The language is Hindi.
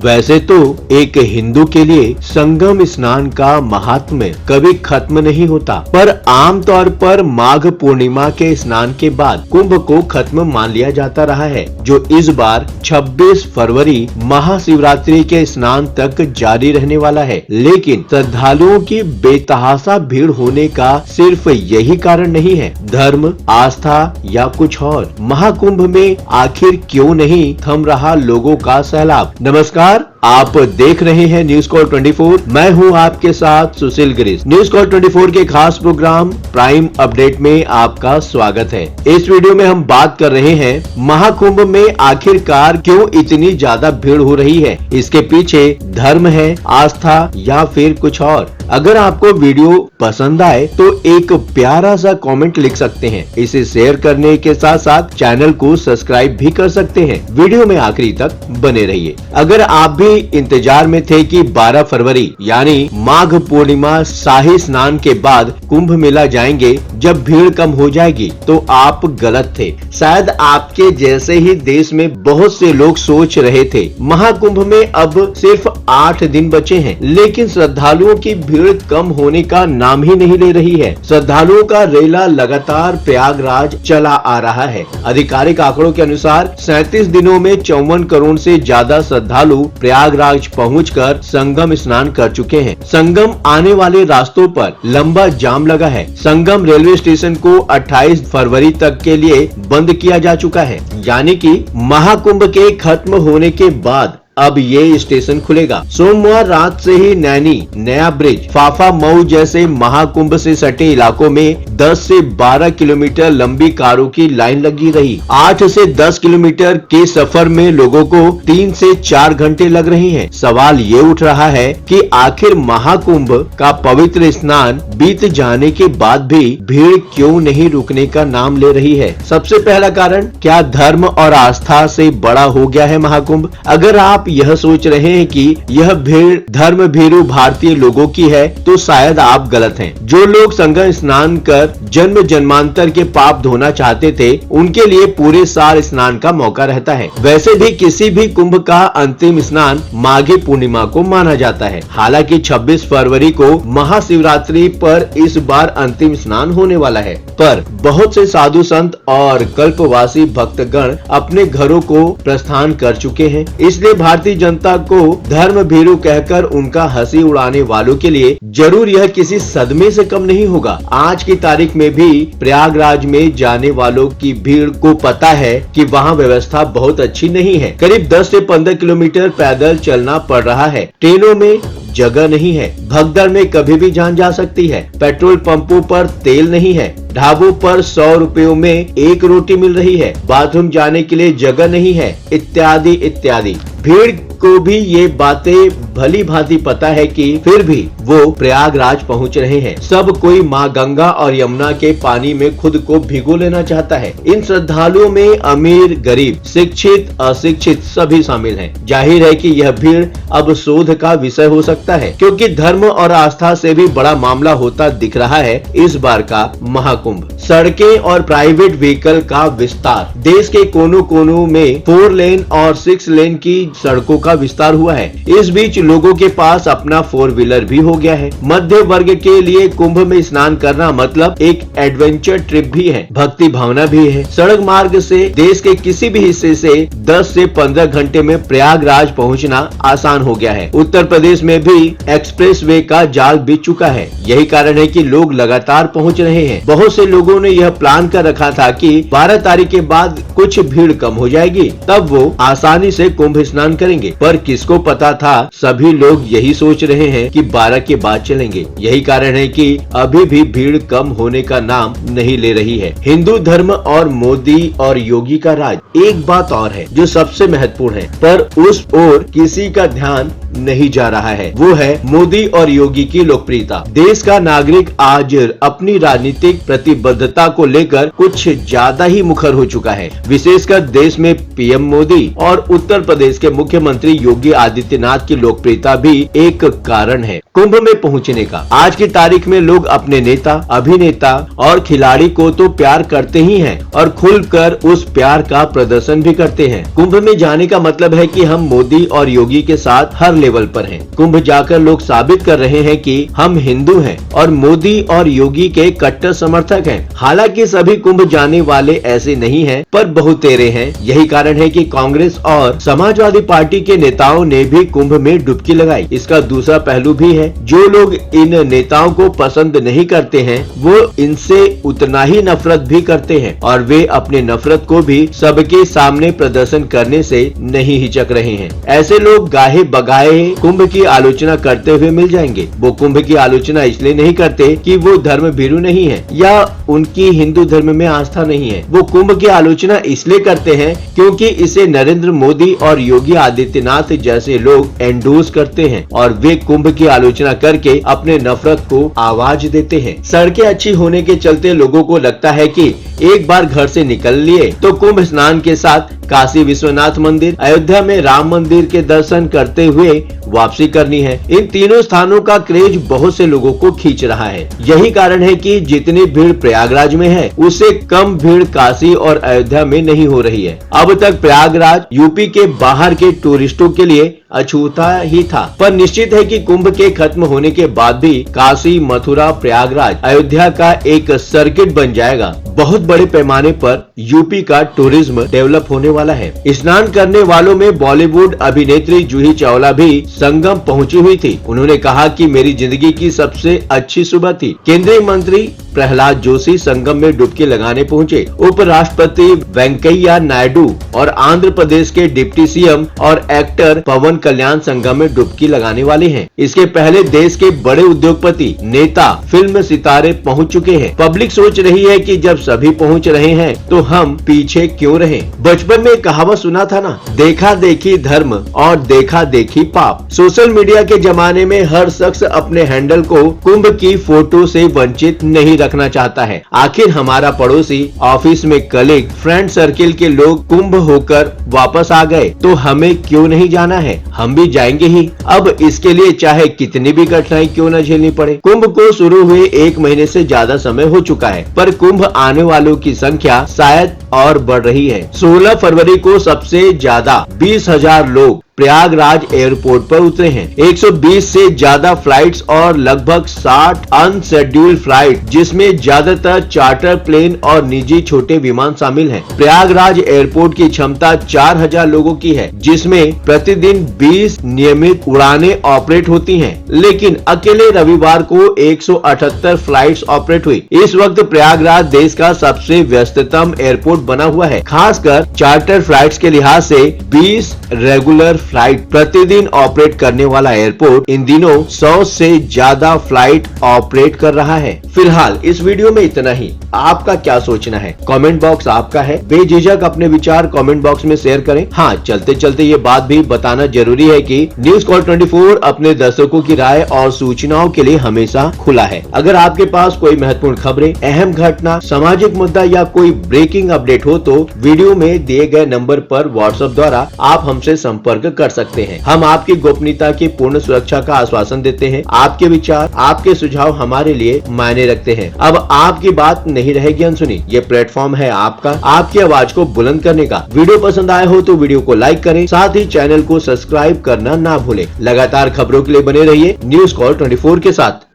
वैसे तो एक हिंदू के लिए संगम स्नान का महात्म्य कभी खत्म नहीं होता, पर आमतौर पर माघ पूर्णिमा के स्नान के बाद कुंभ को खत्म मान लिया जाता रहा है, जो इस बार 26 फरवरी महाशिवरात्रि के स्नान तक जारी रहने वाला है। लेकिन श्रद्धालुओं की बेतहाशा भीड़ होने का सिर्फ यही कारण नहीं है, धर्म, आस्था या कुछ और। महाकुंभ में आखिर क्यों नहीं थम रहा लोगों का सैलाब। नमस्कार, आप देख रहे हैं न्यूज कॉल 24। मैं हूं आपके साथ सुशील गिरीश। न्यूज कॉल 24 के खास प्रोग्राम प्राइम अपडेट में आपका स्वागत है। इस वीडियो में हम बात कर रहे हैं महाकुंभ में आखिरकार क्यों इतनी ज्यादा भीड़ हो रही है। इसके पीछे धर्म है, आस्था या फिर कुछ और। अगर आपको वीडियो पसंद आए तो एक प्यारा सा कमेंट लिख सकते हैं। इसे शेयर करने के साथ साथ चैनल को सब्सक्राइब भी कर सकते हैं। वीडियो में आखिरी तक बने रहिए। अगर आप भी इंतजार में थे कि 12 फरवरी यानी माघ पूर्णिमा शाही स्नान के बाद कुंभ मेला जाएंगे जब भीड़ कम हो जाएगी, तो आप गलत थे। शायद आपके जैसे ही देश में बहुत से लोग सोच रहे थे। महाकुंभ में अब सिर्फ 8 दिन बचे हैं, लेकिन श्रद्धालुओं की भीड़ कम होने का नाम ही नहीं ले रही है। श्रद्धालुओं का रेला लगातार प्रयागराज चला आ रहा है। आधिकारिक आंकड़ों के अनुसार 37 दिनों में 54 करोड़ से ज्यादा श्रद्धालु प्रयागराज पहुंचकर संगम स्नान कर चुके हैं। संगम आने वाले रास्तों पर लंबा जाम लगा है। संगम रेलवे स्टेशन को 28 फरवरी तक के लिए बंद किया जा चुका है, यानी कि महाकुंभ के खत्म होने के बाद अब ये स्टेशन खुलेगा। सोमवार रात से ही नैनी, नया ब्रिज, फाफा, मऊ जैसे महाकुंभ से सटे इलाकों में 10 से 12 किलोमीटर लंबी कारों की लाइन लगी रही। 8 से 10 किलोमीटर के सफर में लोगों को 3 से 4 घंटे लग रहे हैं। सवाल ये उठ रहा है कि आखिर महाकुंभ का पवित्र स्नान बीत जाने के बाद भी भीड़ क्यों नहीं रुकने का नाम ले रही है। सबसे पहला कारण, क्या धर्म और आस्था से बड़ा हो गया है महाकुंभ? अगर आप यह सोच रहे हैं कि यह भीड़ धर्म भीरू भारतीय लोगों की है, तो शायद आप गलत हैं। जो लोग संगम स्नान कर जन्म जन्मांतर के पाप धोना चाहते थे, उनके लिए पूरे साल स्नान का मौका रहता है। वैसे भी किसी भी कुंभ का अंतिम स्नान माघी पूर्णिमा को माना जाता है। हालांकि 26 फरवरी को महाशिवरात्रि पर इस बार अंतिम स्नान होने वाला है, पर बहुत से साधु संत और कल्पवासी भक्तगण अपने घरों को प्रस्थान कर चुके हैं। इसलिए भारतीय जनता को धर्म भीरू कहकर उनका हंसी उड़ाने वालों के लिए जरूर यह किसी सदमे से कम नहीं होगा। आज की तारीख में भी प्रयागराज में जाने वालों की भीड़ को पता है कि वहाँ व्यवस्था बहुत अच्छी नहीं है। करीब 10 से 15 किलोमीटर पैदल चलना पड़ रहा है। ट्रेनों में जगह नहीं है। भगदड़ में कभी भी जान जा सकती है। पेट्रोल पंपों पर तेल नहीं है। ढाबों पर 100 रुपयों में एक रोटी मिल रही है। बाथरूम जाने के लिए जगह नहीं है, इत्यादि इत्यादि। भीड़ को भी ये बातें भली भांति पता है कि फिर भी वो प्रयागराज पहुंच रहे हैं। सब कोई माँ गंगा और यमुना के पानी में खुद को भिगो लेना चाहता है। इन श्रद्धालुओं में अमीर, गरीब, शिक्षित, अशिक्षित सभी शामिल हैं। जाहिर है कि यह भीड़ अब शोध का विषय हो सकता है, क्योंकि धर्म और आस्था से भी बड़ा मामला होता दिख रहा है इस बार का महाकुंभ। सड़कें और प्राइवेट व्हीकल का विस्तार। देश के कोनों कोनों में 4 लेन और 6 लेन की सड़कों का विस्तार हुआ है। इस बीच लोगों के पास अपना 4 व्हीलर भी हो गया है। मध्य वर्ग के लिए कुंभ में स्नान करना मतलब एक एडवेंचर ट्रिप भी है, भक्ति भावना भी है। सड़क मार्ग से देश के किसी भी हिस्से से 10 से 15 घंटे में प्रयागराज पहुंचना आसान हो गया है। उत्तर प्रदेश में भी एक्सप्रेस वे का जाल बिछ चुका है। यही कारण है कि लोग लगातार पहुंच रहे हैं। बहुत से लोगों ने यह प्लान कर रखा था कि 12 तारीख के बाद कुछ भीड़ कम हो जाएगी, तब वो आसानी से कुंभ स्नान करेंगे। पर किसको पता था, सभी लोग यही सोच रहे हैं कि 12 के बाद चलेंगे। यही कारण है कि अभी भी भीड़ कम होने का नाम नहीं ले रही है। हिंदू धर्म और मोदी और योगी का राज। एक बात और है जो सबसे महत्वपूर्ण है, पर उस ओर किसी का ध्यान नहीं जा रहा है, वो है मोदी और योगी की लोकप्रियता। देश का नागरिक आज अपनी राजनीतिक प्रतिबद्धता को लेकर कुछ ज्यादा ही मुखर हो चुका है। विशेषकर देश में पीएम मोदी और उत्तर प्रदेश के मुख्यमंत्री योगी आदित्यनाथ की लोकप्रियता भी एक कारण है कुंभ में पहुंचने का। आज की तारीख में लोग अपने नेता, अभिनेता और खिलाड़ी को तो प्यार करते ही हैं और खुलकर उस प्यार का प्रदर्शन भी करते हैं। कुंभ में जाने का मतलब है कि हम मोदी और योगी के साथ हर लेवल पर हैं। कुंभ जाकर लोग साबित कर रहे हैं कि हम हिंदू हैं और मोदी और योगी के कट्टर समर्थक हैं। हालांकि सभी कुंभ जाने वाले ऐसे नहीं हैं, पर बहुतेरे हैं। यही कारण है कि कांग्रेस और समाजवादी पार्टी के नेताओं ने भी कुंभ में डुबकी लगाई। इसका दूसरा पहलू भी है, जो लोग इन नेताओं को पसंद नहीं करते हैं वो इनसे उतना ही नफरत भी करते हैं और वे अपने नफरत को भी सबके सामने प्रदर्शन करने से नहीं हिचक रहे हैं। ऐसे लोग गाहे बगाए कुंभ की आलोचना करते हुए मिल जाएंगे। वो कुंभ की आलोचना इसलिए नहीं करते कि वो धर्म भीरू नहीं है या उनकी हिंदू धर्म में आस्था नहीं है। वो कुंभ की आलोचना इसलिए करते हैं क्योंकि इसे नरेंद्र मोदी और योगी आदित्यनाथ जैसे लोग एंडोर्स करते हैं और वे कुंभ की आलोचना करके अपने नफरत को आवाज देते हैं। सड़कें अच्छी होने के चलते लोगों को लगता है कि एक बार घर से निकल लिए तो कुंभ स्नान के साथ काशी विश्वनाथ मंदिर, अयोध्या में राम मंदिर के दर्शन करते हुए वापसी करनी है। इन तीनों स्थानों का क्रेज बहुत से लोगों को खींच रहा है। यही कारण है कि जितनी भीड़ प्रयागराज में है उससे कम भीड़ काशी और अयोध्या में नहीं हो रही है। अब तक प्रयागराज यूपी के बाहर के टूरिस्टों के लिए अछूता ही था, पर निश्चित है कि कुंभ के खत्म होने के बाद भी काशी, मथुरा, प्रयागराज, अयोध्या का एक सर्किट बन जाएगा। बहुत बड़े पैमाने पर यूपी का टूरिज्म डेवलप होने वाला है। स्नान करने वालों में बॉलीवुड अभिनेत्री जूही चावला भी संगम पहुंची हुई थी। उन्होंने कहा कि मेरी जिंदगी की सबसे अच्छी सुबह थी। केंद्रीय मंत्री प्रहलाद जोशी संगम में डुबकी लगाने पहुंचे। उपराष्ट्रपति वेंकैया नायडू और आंध्र प्रदेश के डिप्टी सीएम और एक्टर पवन कल्याण संगम में डुबकी लगाने वाले हैं। इसके पहले देश के बड़े उद्योगपति, नेता, फिल्म सितारे पहुंच चुके हैं। पब्लिक सोच रही है कि जब सभी पहुंच रहे हैं तो हम पीछे क्यों रहें? बचपन में कहावत सुना था ना, देखा देखी धर्म और देखा देखी पाप। सोशल मीडिया के जमाने में हर शख्स अपने हैंडल को कुंभ की फोटो से वंचित नहीं रखना चाहता है। आखिर हमारा पड़ोसी, ऑफिस में कलीग, फ्रेंड सर्किल के लोग कुंभ होकर वापस आ गए तो हमें क्यों नहीं जाना है? हम भी जाएंगे ही। अब इसके लिए चाहे कितनी भी कठिनाई क्यों न झेलनी पड़े। कुंभ को शुरू हुए 1 महीने से ज्यादा समय हो चुका है, पर कुंभ आने वालों की संख्या शायद और बढ़ रही है। 16 फरवरी को सबसे ज्यादा 20,000 लोग प्रयागराज एयरपोर्ट पर उतरे हैं। 120 से ज्यादा फ्लाइट्स और लगभग 60 अनशेड्यूल्ड फ्लाइट, जिसमें ज्यादातर चार्टर प्लेन और निजी छोटे विमान शामिल हैं। प्रयागराज एयरपोर्ट की क्षमता 4,000 लोगों की है, जिसमें प्रतिदिन 20 नियमित उड़ानें ऑपरेट होती हैं। लेकिन अकेले रविवार को 178 फ्लाइट्स ऑपरेट हुई। इस वक्त प्रयागराज देश का सबसे व्यस्ततम एयरपोर्ट बना हुआ है। खासकर चार्टर फ्लाइट्स के लिहाज से 20 रेगुलर फ्लाइट प्रतिदिन ऑपरेट करने वाला एयरपोर्ट इन दिनों 100 से ज्यादा फ्लाइट ऑपरेट कर रहा है। फिलहाल इस वीडियो में इतना ही। आपका क्या सोचना है? कमेंट बॉक्स आपका है। बेझिझक अपने विचार कमेंट बॉक्स में शेयर करें। हाँ, चलते चलते ये बात भी बताना जरूरी है कि न्यूज कॉल 24 अपने दर्शकों की राय और सूचनाओं के लिए हमेशा खुला है। अगर आपके पास कोई महत्वपूर्ण खबरें, अहम घटना, सामाजिक मुद्दा या कोई ब्रेकिंग अपडेट हो तो वीडियो में दिए गए नंबर पर व्हाट्सएप द्वारा आप हमसे संपर्क कर सकते हैं। हम आपकी गोपनीयता की पूर्ण सुरक्षा का आश्वासन देते हैं। आपके विचार, आपके सुझाव हमारे लिए मायने रखते हैं। अब आपकी बात नहीं रहेगी अनसुनी। ये प्लेटफॉर्म है आपका, आपकी आवाज को बुलंद करने का। वीडियो पसंद आया हो तो वीडियो को लाइक करें, साथ ही चैनल को सब्सक्राइब करना ना भूलें। लगातार खबरों के लिए बने रहिए न्यूज कॉल 24 के साथ।